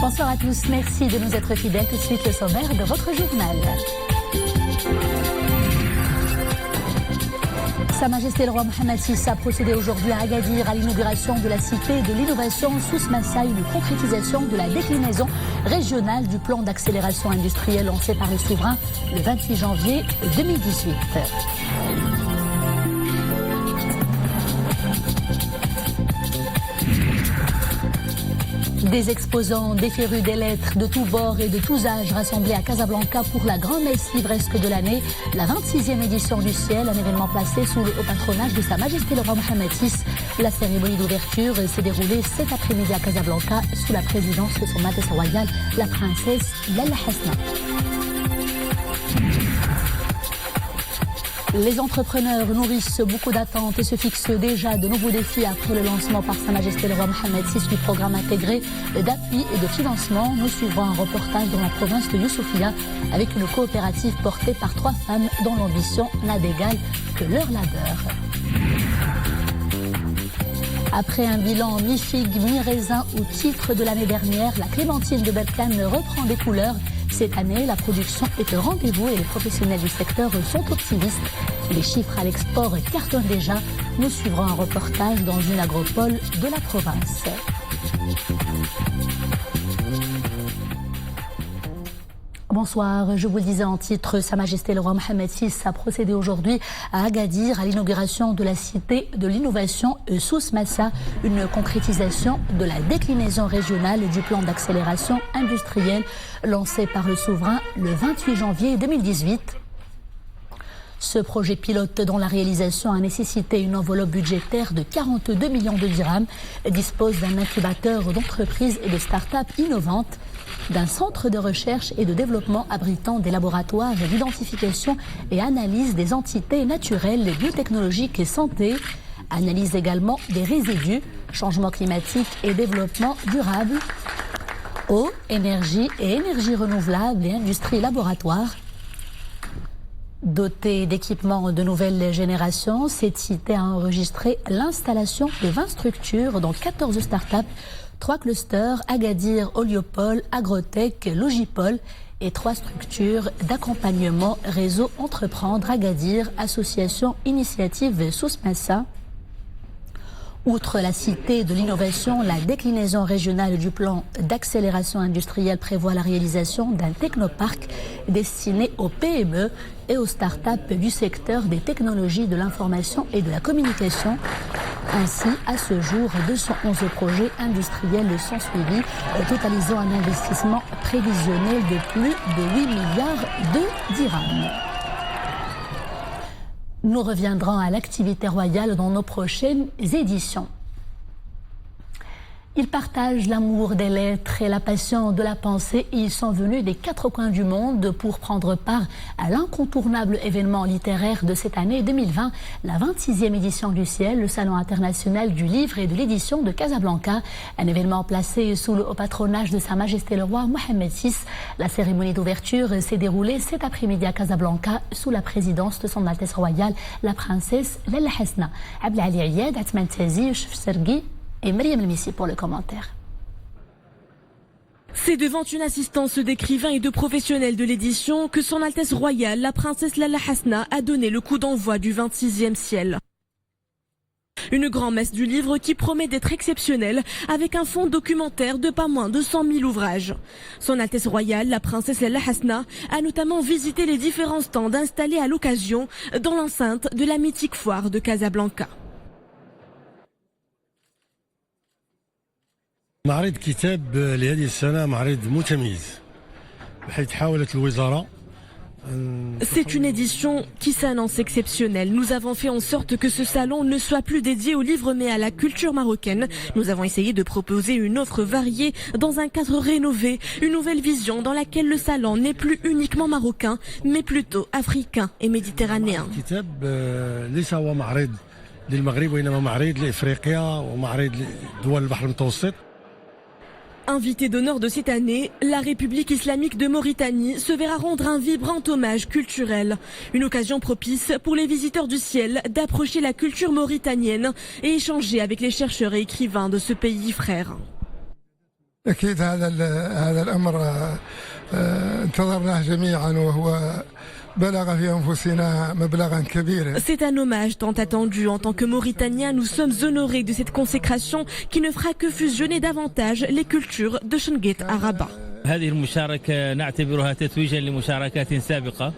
Bonsoir à tous, merci de nous être fidèles. Tout de suite le sommaire de votre journal. Sa Majesté le roi Mohamed VI a procédé aujourd'hui à Agadir à l'inauguration de la Cité de l'innovation Souss-Massa, une concrétisation de la déclinaison régionale du plan d'accélération industrielle lancé par le souverain le 28 janvier 2018. Des exposants, des férus, des lettres de tous bords et de tous âges rassemblés à Casablanca pour la grand-messe livresque de l'année, la 26e édition du Ciel, un événement placé sous le haut patronage de Sa Majesté le roi Mohamed VI. La cérémonie d'ouverture s'est déroulée cet après-midi à Casablanca sous la présidence de Son Altesse royale, la princesse Lalla Hasna. Les entrepreneurs nourrissent beaucoup d'attentes et se fixent déjà de nouveaux défis après le lancement par Sa Majesté le roi Mohamed VI du programme intégré d'appui et de financement. Nous suivrons un reportage dans la province de Youssoufia avec une coopérative portée par 3 femmes dont l'ambition n'a d'égal que leur labeur. Après un bilan mi-figue, mi-raisin au titre de l'année dernière, la clémentine de Berkane reprend des couleurs. Cette année, la production est au rendez-vous et les professionnels du secteur sont optimistes. Les chiffres à l'export cartonnent déjà. Nous suivrons un reportage dans une agropole de la province. Bonsoir, je vous le disais en titre, Sa Majesté le roi Mohamed VI a procédé aujourd'hui à Agadir à l'inauguration de la Cité de l'innovation Souss-Massa, une concrétisation de la déclinaison régionale du plan d'accélération industrielle lancé par le souverain le 28 janvier 2018. Ce projet pilote dont la réalisation a nécessité une enveloppe budgétaire de 42 millions de dirhams dispose d'un incubateur d'entreprises et de start-up innovantes, d'un centre de recherche et de développement abritant des laboratoires d'identification et analyse des entités naturelles, biotechnologiques et santé, analyse également des résidus, changement climatique et développement durable, eau, énergie et énergie renouvelable et industrie laboratoire. Dotée d'équipements de nouvelle génération, cette cité a enregistré l'installation de 20 structures, dont 14 start-up, 3 clusters, Agadir, Oliopol, Agrotech, Logipol et 3 structures d'accompagnement réseau Entreprendre Agadir, association initiative Souss-Massa. Outre la Cité de l'innovation, la déclinaison régionale du plan d'accélération industrielle prévoit la réalisation d'un technoparc destiné aux PME et aux start-up du secteur des technologies de l'information et de la communication. Ainsi, à ce jour, 211 projets industriels sont suivis, totalisant un investissement prévisionnel de plus de 8 milliards de dirhams. Nous reviendrons à l'activité royale dans nos prochaines éditions. Ils partagent l'amour des lettres et la passion de la pensée et ils sont venus des 4 coins du monde pour prendre part à l'incontournable événement littéraire de cette année 2020, la 26e édition du Ciel, le Salon international du livre et de l'édition de Casablanca, un événement placé sous le haut patronage de Sa Majesté le roi Mohamed VI. La cérémonie d'ouverture s'est déroulée cet après-midi à Casablanca sous la présidence de Son Altesse royale, la princesse Lalla Hasna. Abdelali Ayad, Atman Tazi, Youssouf Sergui et Mariam El-Missi pour le commentaire. C'est devant une assistance d'écrivains et de professionnels de l'édition que Son Altesse royale, la princesse Lalla Hasna, a donné le coup d'envoi du 26e Ciel. Une grand-messe du livre qui promet d'être exceptionnelle avec un fonds documentaire de pas moins de 100 000 ouvrages. Son Altesse royale, la princesse Lalla Hasna, a notamment visité les différents stands installés à l'occasion dans l'enceinte de la mythique foire de Casablanca. معرض كتاب لهذه السنة معرض متميز بحيث حاولت الوزارة. C'est une édition qui s'annonce exceptionnelle. Nous avons fait en sorte que ce salon ne soit plus dédié aux livres mais à la culture marocaine. Nous avons essayé de proposer une offre variée dans un cadre rénové, une nouvelle vision dans laquelle le salon n'est plus uniquement marocain mais plutôt africain et méditerranéen. كتاب ليس هو معرض للمغرب وإنما معرض لإفريقيا ومعرض لدول البحر المتوسط. Invité d'honneur de cette année, la République islamique de Mauritanie se verra rendre un vibrant hommage culturel. Une occasion propice pour les visiteurs du Ciel d'approcher la culture mauritanienne et échanger avec les chercheurs et écrivains de ce pays frère. أكيد هذا الأمر انتظرناه جميعا وهو بلغ في أنفسنا مبلغا كبيرا. C'est un hommage tant attendu. En tant que Mauritaniens, nous sommes honorés de cette consécration qui ne fera que fusionner davantage les cultures de Chenguet à Rabat. هذه المشاركة نعتبرها تتويجا لمشاركات سابقة.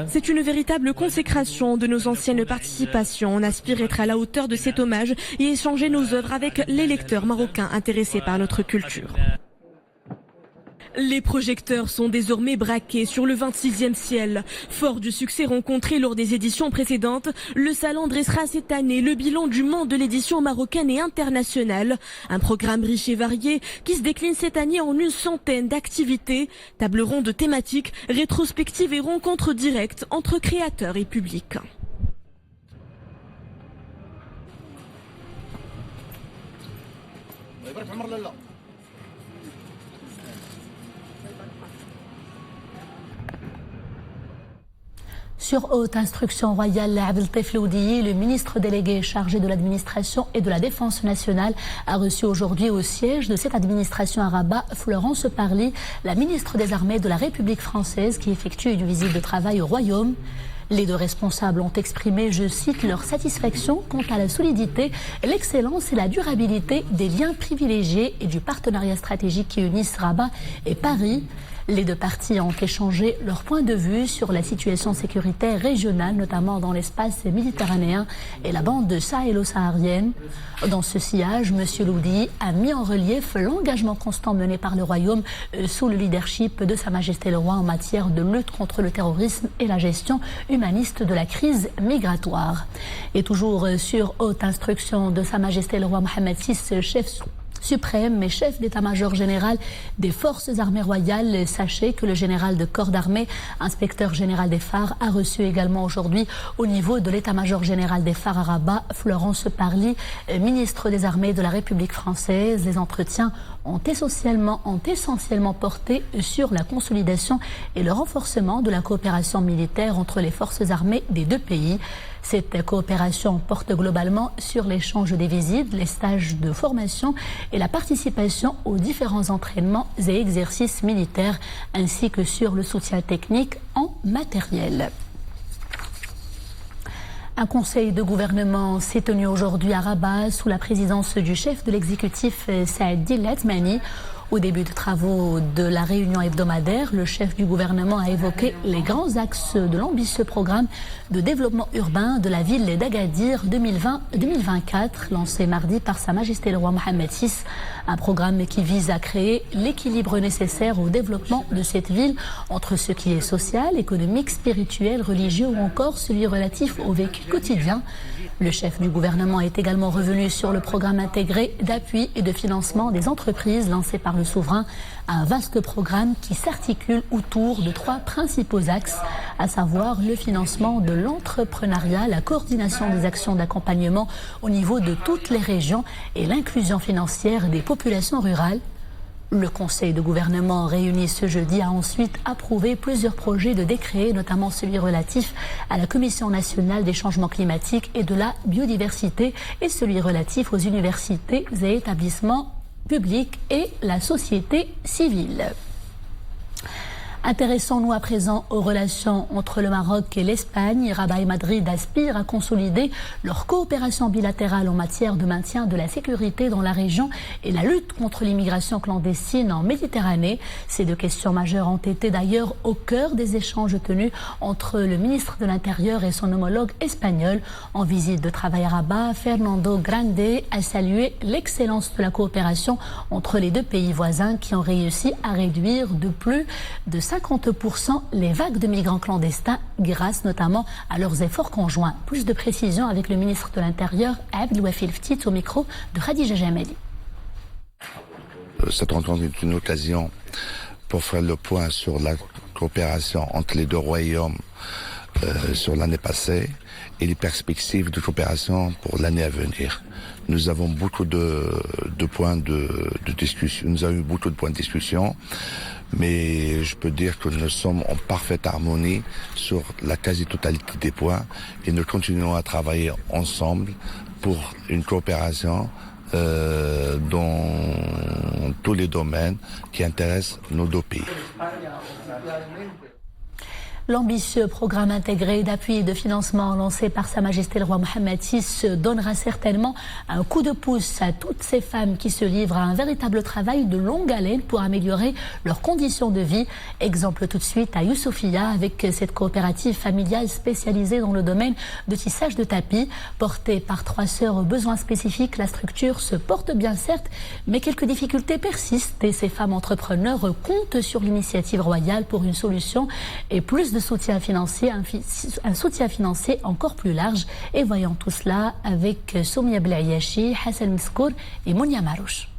C'est une véritable consécration de nos anciennes participations. On aspire être à la hauteur de cet hommage et échanger nos œuvres avec les lecteurs marocains intéressés par notre culture. Les projecteurs sont désormais braqués sur le 26e ciel. Fort du succès rencontré lors des éditions précédentes, le salon dressera cette année le bilan du monde de l'édition marocaine et internationale. Un programme riche et varié qui se décline cette année en une centaine d'activités, tables rondes thématiques, rétrospectives et rencontres directes entre créateurs et publics. Sur haute instruction royale, Abdeltif Loudi, le ministre délégué chargé de l'administration et de la défense nationale, a reçu aujourd'hui au siège de cette administration à Rabat Florence Parly, la ministre des Armées de la République française, qui effectue une visite de travail au Royaume. Les deux responsables ont exprimé, je cite, leur satisfaction quant à la solidité, l'excellence et la durabilité des liens privilégiés et du partenariat stratégique qui unissent Rabat et Paris. Les deux parties ont échangé leur point de vue sur la situation sécuritaire régionale, notamment dans l'espace méditerranéen et la bande sahélo-saharienne. Dans ce sillage, M. Loudi a mis en relief l'engagement constant mené par le Royaume sous le leadership de Sa Majesté le Roi en matière de lutte contre le terrorisme et la gestion humaniste de la crise migratoire. Et toujours sur haute instruction de Sa Majesté le Roi Mohammed VI, chef suprême et chef d'état-major général des forces armées royales. Sachez que le général de corps d'armée, inspecteur général des phares, a reçu également aujourd'hui au niveau de l'état-major général des phares à Rabat, Florence Parly, ministre des armées de la République française. Les entretiens ont essentiellement porté sur la consolidation et le renforcement de la coopération militaire entre les forces armées des deux pays. Cette coopération porte globalement sur l'échange des visites, les stages de formation et la participation aux différents entraînements et exercices militaires, ainsi que sur le soutien technique en matériel. Un conseil de gouvernement s'est tenu aujourd'hui à Rabat sous la présidence du chef de l'exécutif Saad Latmani. Au début des travaux de la réunion hebdomadaire, le chef du gouvernement a évoqué les grands axes de l'ambitieux programme de développement urbain de la ville d'Agadir 2020-2024, lancé mardi par Sa Majesté le Roi Mohammed VI. Un programme qui vise à créer l'équilibre nécessaire au développement de cette ville entre ce qui est social, économique, spirituel, religieux ou encore celui relatif au vécu quotidien. Le chef du gouvernement est également revenu sur le programme intégré d'appui et de financement des entreprises lancé par le souverain, un vaste programme qui s'articule autour de trois principaux axes, à savoir le financement de l'entrepreneuriat, la coordination des actions d'accompagnement au niveau de toutes les régions et l'inclusion financière des populations rurales. Le Conseil de gouvernement réuni ce jeudi a ensuite approuvé plusieurs projets de décret, notamment celui relatif à la Commission nationale des changements climatiques et de la biodiversité et celui relatif aux universités et établissements publics et la société civile. Intéressons-nous à présent aux relations entre le Maroc et l'Espagne. Rabat et Madrid aspirent à consolider leur coopération bilatérale en matière de maintien de la sécurité dans la région et la lutte contre l'immigration clandestine en Méditerranée. Ces deux questions majeures ont été d'ailleurs au cœur des échanges tenus entre le ministre de l'Intérieur et son homologue espagnol. En visite de travail à Rabat, Fernando Grande a salué l'excellence de la coopération entre les deux pays voisins qui ont réussi à réduire de plus de 50% les vagues de migrants clandestins grâce notamment à leurs efforts conjoints. Plus de précisions avec le ministre de l'Intérieur, Abdelwafil Ftit, au micro de Khadija Jamali. Cette rencontre est une occasion pour faire le point sur la coopération entre les deux royaumes sur l'année passée et les perspectives de coopération pour l'année à venir. Nous avons beaucoup de points de discussion. Nous avons eu beaucoup de points de discussion, mais je peux dire que nous sommes en parfaite harmonie sur la quasi-totalité des points et nous continuons à travailler ensemble pour une coopération dans tous les domaines qui intéressent nos deux pays. L'ambitieux programme intégré d'appui et de financement lancé par Sa Majesté le roi Mohammed VI donnera certainement un coup de pouce à toutes ces femmes qui se livrent à un véritable travail de longue haleine pour améliorer leurs conditions de vie. Exemple tout de suite à Youssoufia avec cette coopérative familiale spécialisée dans le domaine de tissage de tapis. Portée par 3 sœurs aux besoins spécifiques, la structure se porte bien certes, mais quelques difficultés persistent et ces femmes entrepreneurs comptent sur l'initiative royale pour une solution et plus de soutien financier, un soutien financier encore plus large. Et voyons tout cela avec Soumia Belayashi, Hassan Miskour et Mounia Marouche.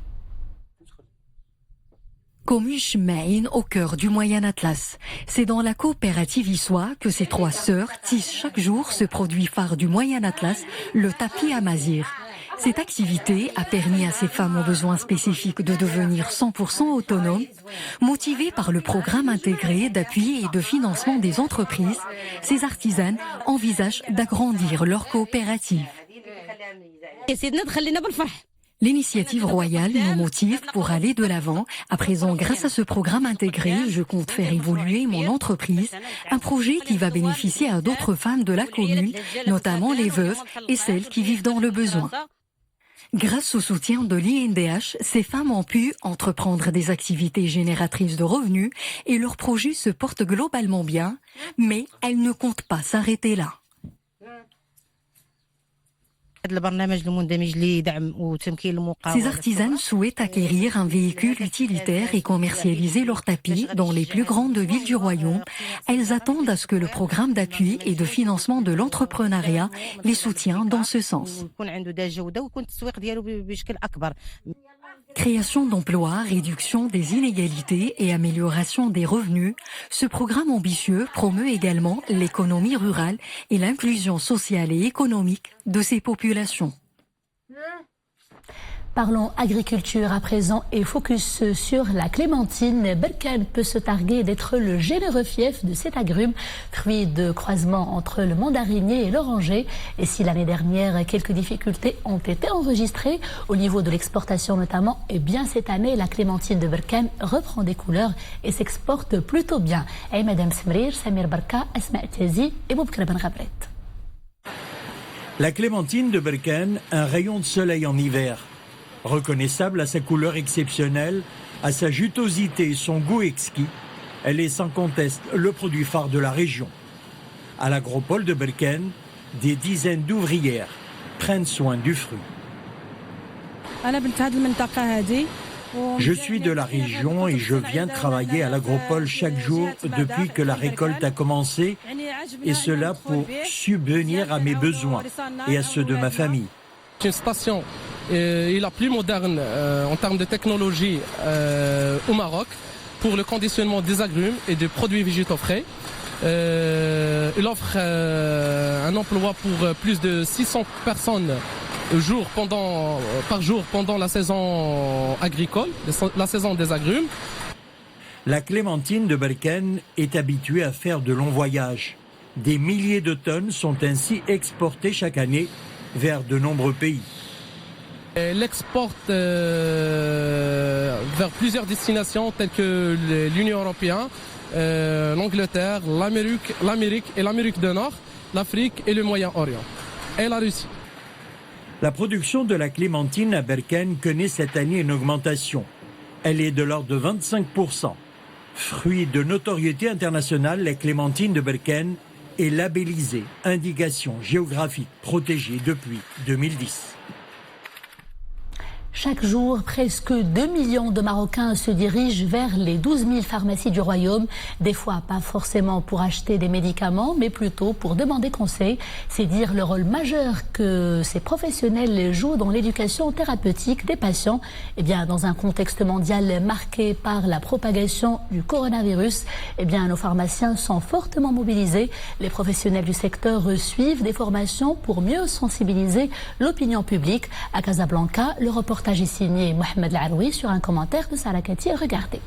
Commune Chmeïn, au cœur du Moyen Atlas. C'est dans la coopérative Issoua que ces 3 sœurs tissent chaque jour ce produit phare du Moyen Atlas, le tapis Amazir. Cette activité a permis à ces femmes aux besoins spécifiques de devenir 100% autonomes. Motivées par le programme intégré d'appui et de financement des entreprises, ces artisanes envisagent d'agrandir leur coopérative. L'initiative royale nous motive pour aller de l'avant. À présent, grâce à ce programme intégré, je compte faire évoluer mon entreprise, un projet qui va bénéficier à d'autres femmes de la commune, notamment les veuves et celles qui vivent dans le besoin. Grâce au soutien de l'INDH, ces femmes ont pu entreprendre des activités génératrices de revenus et leur projet se porte globalement bien, mais elles ne comptent pas s'arrêter là. Ces artisanes souhaitent acquérir un véhicule utilitaire et commercialiser leurs tapis dans les plus grandes villes du royaume. Elles attendent à ce que le programme d'appui et de financement de l'entrepreneuriat les soutienne dans ce sens. Création d'emplois, réduction des inégalités et amélioration des revenus, ce programme ambitieux promeut également l'économie rurale et l'inclusion sociale et économique de ces populations. Parlons agriculture à présent et focus sur la clémentine. Berkane peut se targuer d'être le généreux fief de cet agrume, fruit de croisement entre le mandarinier et l'oranger. Et si l'année dernière, quelques difficultés ont été enregistrées au niveau de l'exportation notamment, eh bien cette année, la clémentine de Berkane reprend des couleurs et s'exporte plutôt bien. Et Madame Smrir, Samir Barka, Asma Tiazi et Boubkra Ben Ghabret. La clémentine de Berkane, un rayon de soleil en hiver. Reconnaissable à sa couleur exceptionnelle, à sa jutosité et son goût exquis, elle est sans conteste le produit phare de la région. À l'agropole de Berkane, des dizaines d'ouvrières prennent soin du fruit. Je suis de la région et je viens travailler à l'agropole chaque jour depuis que la récolte a commencé, et cela pour subvenir à mes besoins et à ceux de ma famille. C'est une station la plus moderne en termes de technologie au Maroc pour le conditionnement des agrumes et des produits végétaux frais. Il offre un emploi pour plus de 600 personnes par jour pendant la saison agricole, la saison des agrumes. La clémentine de Berkane est habituée à faire de longs voyages. Des milliers de tonnes sont ainsi exportées chaque année vers de nombreux pays. Elle exporte vers plusieurs destinations telles que l'Union européenne, l'Angleterre, l'Amérique et l'Amérique du Nord, l'Afrique et le Moyen-Orient, et la Russie. La production de la clémentine à Berkane connaît cette année une augmentation. Elle est de l'ordre de 25%. Fruit de notoriété internationale, la clémentine de Berkane est labellisée indication géographique protégée depuis 2010. Chaque jour, presque 2 millions de Marocains se dirigent vers les 12 000 pharmacies du royaume. Des fois, pas forcément pour acheter des médicaments, mais plutôt pour demander conseil. C'est dire le rôle majeur que ces professionnels jouent dans l'éducation thérapeutique des patients. Eh bien, dans un contexte mondial marqué par la propagation du coronavirus, eh bien, nos pharmaciens sont fortement mobilisés. Les professionnels du secteur suivent des formations pour mieux sensibiliser l'opinion publique. À Casablanca, le reportage est signé Mohamed Laroui sur un commentaire de Sarah Kati. Regardez.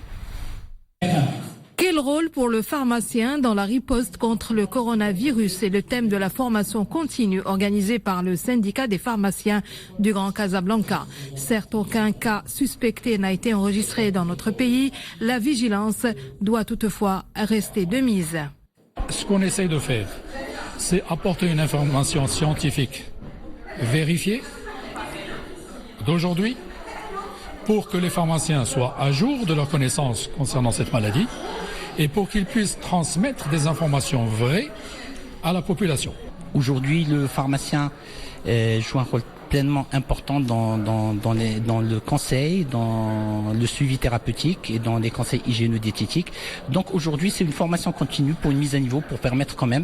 Quel Quel rôle pour le pharmacien dans la riposte contre le coronavirus? C'est le thème de la formation continue organisée par le syndicat des pharmaciens du Grand Casablanca. Certes, aucun cas suspecté n'a été enregistré dans notre pays. La vigilance doit toutefois rester de mise. Ce qu'on essaie de faire, c'est apporter une information scientifique vérifiée d'aujourd'hui pour que les pharmaciens soient à jour de leurs connaissances concernant cette maladie et pour qu'ils puissent transmettre des informations vraies à la population. Aujourd'hui, le pharmacien joue un rôle pleinement important dans le conseil, dans le suivi thérapeutique et dans les conseils hygiéno-diététiques. Donc aujourd'hui, c'est une formation continue pour une mise à niveau pour permettre quand même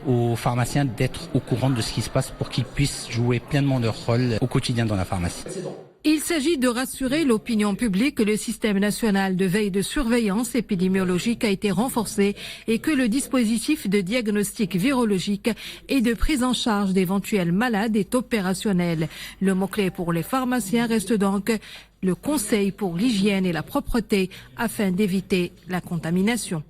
aux pharmaciens d'être au courant de ce qui se passe pour qu'ils puissent jouer pleinement leur rôle au quotidien dans la pharmacie. Il s'agit de rassurer l'opinion publique que le système national de veille de surveillance épidémiologique a été renforcé et que le dispositif de diagnostic virologique et de prise en charge d'éventuels malades est opérationnel. Le mot-clé pour les pharmaciens reste donc le conseil pour l'hygiène et la propreté afin d'éviter la contamination.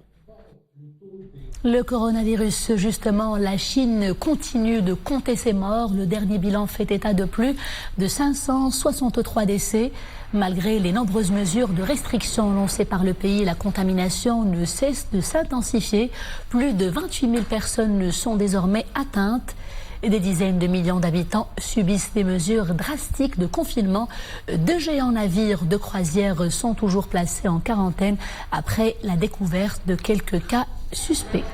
Le coronavirus, justement, la Chine continue de compter ses morts. Le dernier bilan fait état de plus de 563 décès. Malgré les nombreuses mesures de restriction lancées par le pays, la contamination ne cesse de s'intensifier. Plus de 28 000 personnes sont désormais atteintes. Et des dizaines de millions d'habitants subissent des mesures drastiques de confinement. 2 géants navires de croisière sont toujours placés en quarantaine après la découverte de quelques cas suspects.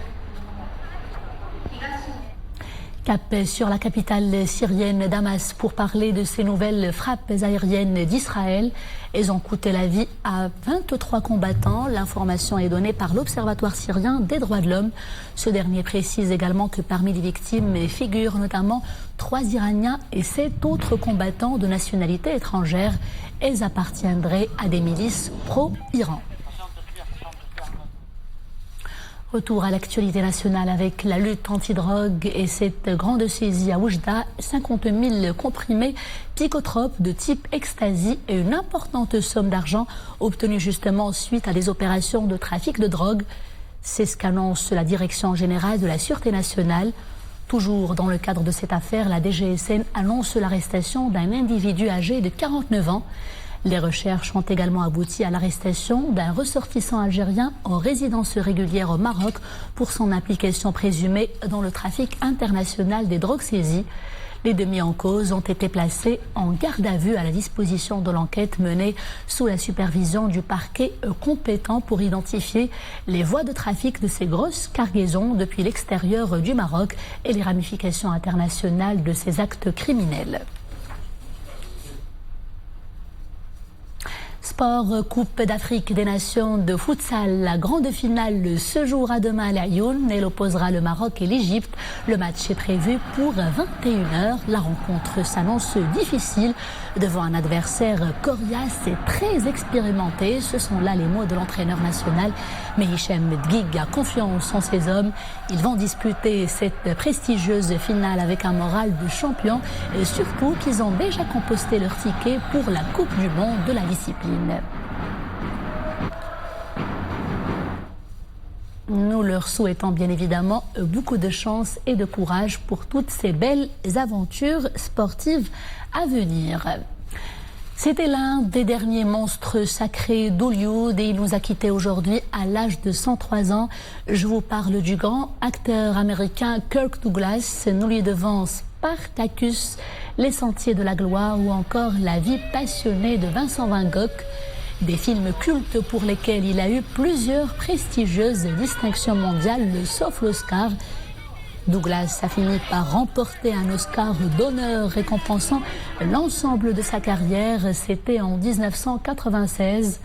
Cap sur la capitale syrienne Damas pour parler de ces nouvelles frappes aériennes d'Israël. Elles ont coûté la vie à 23 combattants. L'information est donnée par l'Observatoire syrien des droits de l'homme. Ce dernier précise également que parmi les victimes figurent notamment 3 Iraniens et 7 autres combattants de nationalité étrangère. Elles appartiendraient à des milices pro-Iran. Retour à l'actualité nationale avec la lutte anti-drogue et cette grande saisie à Oujda, 50 000 comprimés psychotropes de type ecstasy et une importante somme d'argent obtenue justement suite à des opérations de trafic de drogue. C'est ce qu'annonce la Direction générale de la Sûreté nationale. Toujours dans le cadre de cette affaire, la DGSN annonce l'arrestation d'un individu âgé de 49 ans. Les recherches ont également abouti à l'arrestation d'un ressortissant algérien en résidence régulière au Maroc pour son implication présumée dans le trafic international des drogues saisies. Les deux mis en cause ont été placés en garde à vue à la disposition de l'enquête menée sous la supervision du parquet compétent pour identifier les voies de trafic de ces grosses cargaisons depuis l'extérieur du Maroc et les ramifications internationales de ces actes criminels. Sport, Coupe d'Afrique des Nations de futsal. La grande finale se jouera demain à l'Ayoun. Elle opposera le Maroc et l'Égypte. Le match est prévu pour 21h. La rencontre s'annonce difficile devant un adversaire coriace et très expérimenté. Ce sont là les mots de l'entraîneur national. Mais Hichem Dgig a confiance en ses hommes. Ils vont disputer cette prestigieuse finale avec un moral de champion et surtout qu'ils ont déjà composté leur ticket pour la Coupe du Monde de la discipline. Nous leur souhaitons bien évidemment beaucoup de chance et de courage pour toutes ces belles aventures sportives à venir. C'était l'un des derniers monstres sacrés d'Hollywood et il nous a quittés aujourd'hui à l'âge de 103 ans. Je vous parle du grand acteur américain Kirk Douglas. Nous lui devons Spartacus, Les Sentiers de la Gloire ou encore La vie passionnée de Vincent Van Gogh. Des films cultes pour lesquels il a eu plusieurs prestigieuses distinctions mondiales, sauf l'Oscar. Douglas a fini par remporter un Oscar d'honneur récompensant l'ensemble de sa carrière. C'était en 1996.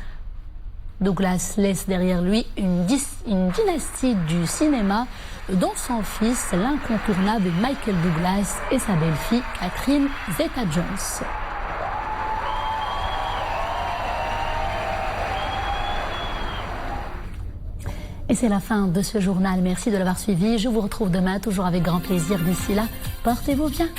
Douglas laisse derrière lui une dynastie du cinéma dont son fils, l'incontournable Michael Douglas, et sa belle-fille Catherine Zeta-Jones. Et c'est la fin de ce journal. Merci de l'avoir suivi. Je vous retrouve demain, toujours avec grand plaisir. D'ici là, portez-vous bien.